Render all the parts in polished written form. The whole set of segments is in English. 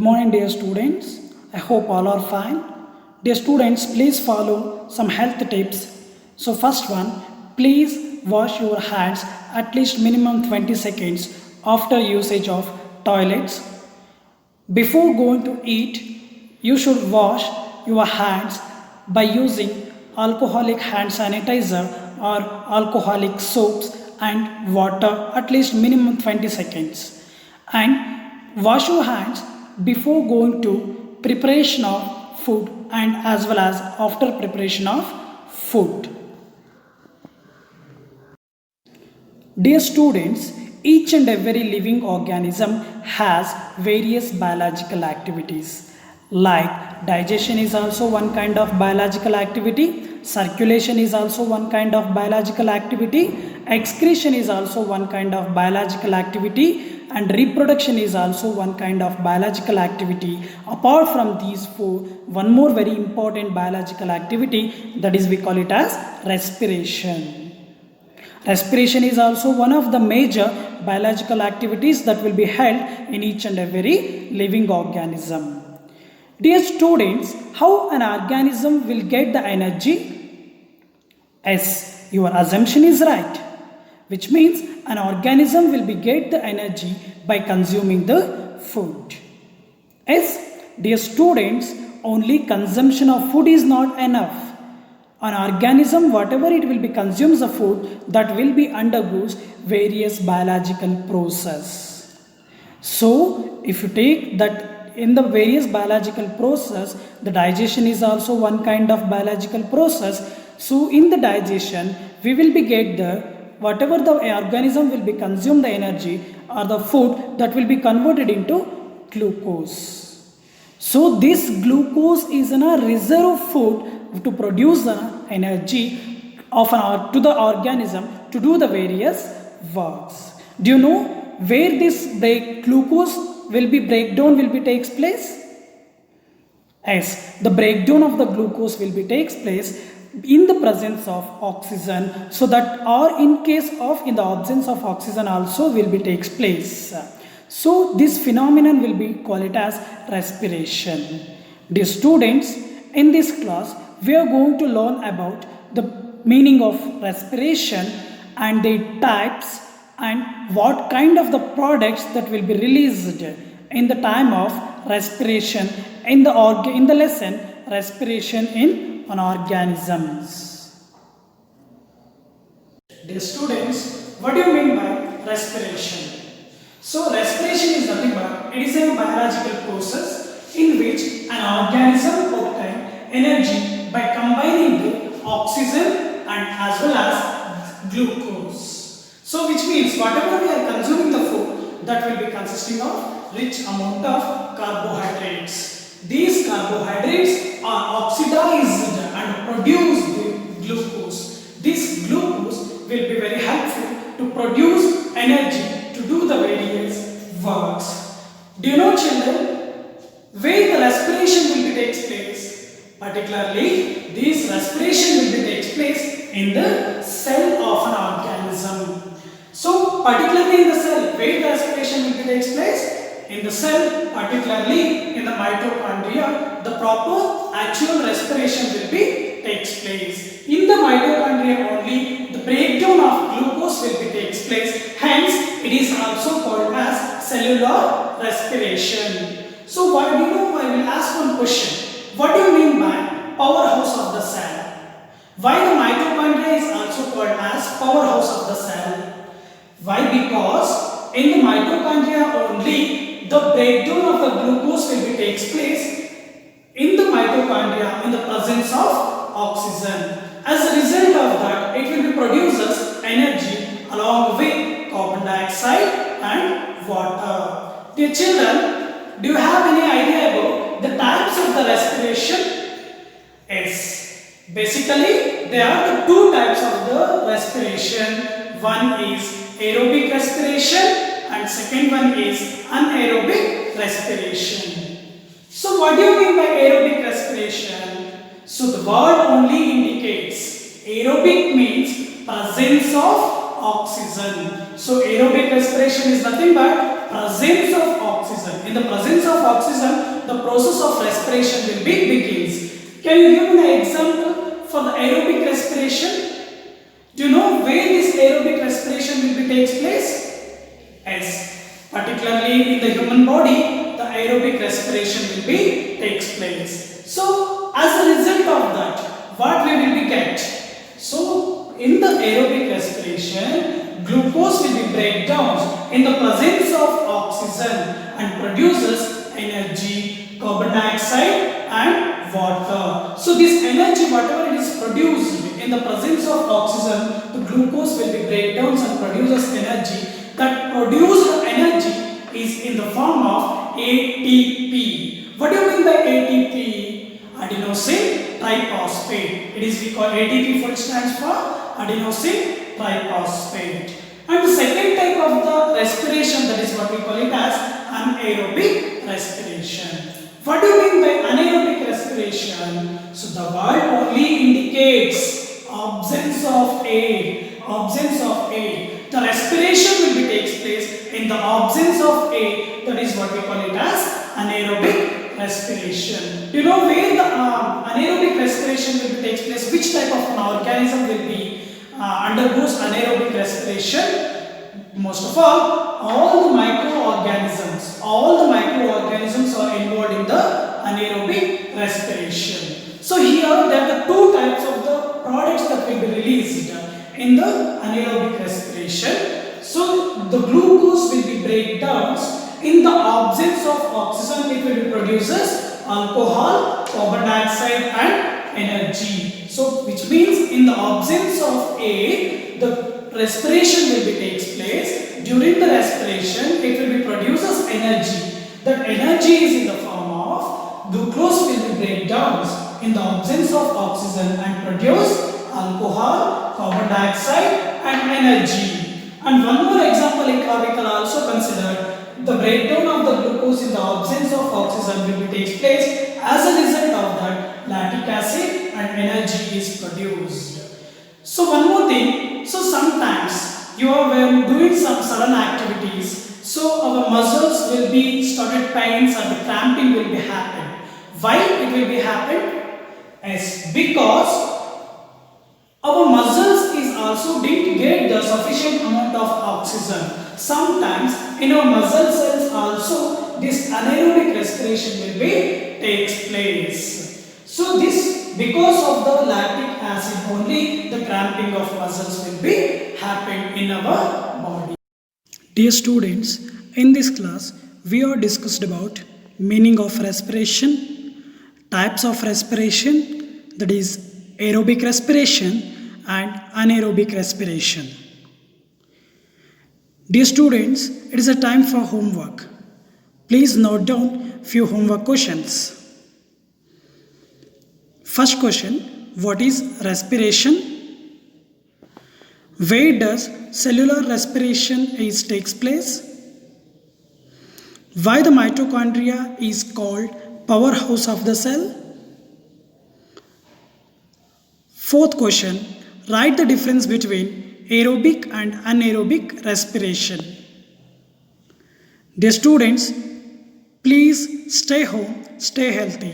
Morning, dear students. I hope all are fine. Dear students, please follow some health tips. So, first one, please wash your hands at least minimum 20 seconds after usage of toilets. Before going to eat, you should wash your hands by using alcoholic hand sanitizer or alcoholic soaps and water at least minimum 20 seconds. And wash your hands before going to preparation of food and as well as after preparation of food. Dear students, each and every living organism has various biological activities. Like digestion is also one kind of biological activity, circulation is also one kind of biological activity, excretion is also one kind of biological activity, and reproduction is also one kind of biological activity. Apart from these four, one more very important biological activity, that is we call it as respiration. Respiration is also one of the major biological activities that will be held in each and every living organism. Dear students, how an organism will get the energy? Yes, your assumption is right, which means an organism will be get the energy by consuming the food. Yes, dear students, only consumption of food is not enough. An organism, whatever it will be consumes the food, that will be undergoes various biological process. So, if you take that in the various biological process, the digestion is also one kind of biological process. So, in the digestion, we will be get the whatever the organism will be consume the energy or the food that will be converted into glucose. So, this glucose is a reserve food to produce the energy of to the organism to do the various works. Do you know where this glucose will be breakdown will be takes place? Yes, the breakdown of the glucose will be takes place in the presence of oxygen, so that or in case of in the absence of oxygen also will be takes place. So this phenomenon will be called it as respiration. Dear students, in this class we are going to learn about the meaning of respiration and the types and what kind of the products that will be released in the time of respiration in the lesson respiration in organisms. Dear students, what do you mean by respiration? So respiration is nothing but it is a biological process in which an organism obtains energy by combining the oxygen and as well as glucose. So which means whatever we are consuming the food, that will be consisting of rich amount of carbohydrates. These carbohydrates are oxidized and produce the glucose. This glucose will be very helpful to produce energy to do the various works. Do you know, children, where the respiration will be takes place? Particularly, this respiration will be takes place in the cell of an organism. So, particularly in the cell, where the respiration will be takes place? In the cell, particularly in the mitochondria, the proper actual respiration will be takes place. In the mitochondria only, the breakdown of glucose will be takes place. Hence, it is also called as cellular respiration. So, why do you know? I will ask one question. What do you mean by powerhouse of the cell? Why the mitochondria is also called as powerhouse of the cell? Why? Because in the mitochondria only the breakdown of the glucose will be takes place in the mitochondria in the presence of oxygen. As a result of that, it will be produces energy along with carbon dioxide and water. Dear children, do you have any idea about the types of the respiration? Yes. Basically, there are the two types of the respiration. One is aerobic respiration and second one is anaerobic respiration. So what do you mean by aerobic respiration? So the word only indicates aerobic means presence of oxygen. So aerobic respiration is nothing but presence of oxygen. In the presence of oxygen, the process of respiration will be begins. Can you give me the example for the aerobic respiration? Do you know where this aerobic respiration will be takes place? Yes, particularly in the human body, the aerobic respiration will be takes place. So, as a result of that, what we will be get? So, in the aerobic respiration, glucose will be break down in the presence of oxygen and produces energy, carbon dioxide and water. So, this energy, whatever it is produced in the presence of oxygen, the glucose will be break down and produces energy. That produced energy is in the form of ATP. What do you mean by ATP? Adenosine triphosphate. It is we call ATP full stands for adenosine triphosphate. And the second type of the respiration, that is what we call it as anaerobic respiration. What do you mean by anaerobic respiration? So the word only indicates absence of air. Absence of air. The respiration will be takes place in the absence of air. That is what we call it as anaerobic respiration. Do you know where the anaerobic respiration will be takes place? Which type of an organism will be undergoes anaerobic respiration? Most of all the microorganisms. All the microorganisms are involved in the anaerobic respiration. So here there are the two types of the products that will be released in the anaerobic respiration. So the glucose will be break down in the absence of oxygen. It will be produces alcohol, carbon dioxide and energy. So which means in the absence of air, the respiration will be takes place. During the respiration, it will be produces energy. That energy is in the form of glucose will be break down in the absence of oxygen and produce alcohol, carbon dioxide and energy. And one more example we can also consider the breakdown of the glucose in the absence of oxygen will be takes place. As a result of that, lactic acid and energy is produced. So one more thing, so sometimes you are when doing some sudden activities, so our muscles will be started pains and the cramping will be happen. Why it will be happen? Yes, because our muscles is also didn't get the sufficient amount of oxygen. Sometimes in our muscle cells also this anaerobic respiration will be takes place. So this because of the lactic acid only the cramping of muscles will be happen in our body. Dear students, in this class we are discussed about meaning of respiration, types of respiration, that is aerobic respiration and anaerobic respiration. Dear students, it is a time for homework. Please note down few homework questions. First question, what is respiration? Where does cellular respiration takes place? Why the mitochondria is called powerhouse of the cell? Fourth question, write the difference between aerobic and anaerobic respiration. Dear students, please stay home, stay healthy.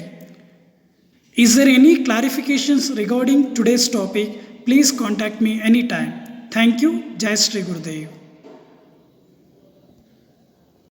Is there any clarifications regarding today's topic? Please contact me anytime. Thank you. Jai Shri Gurudev.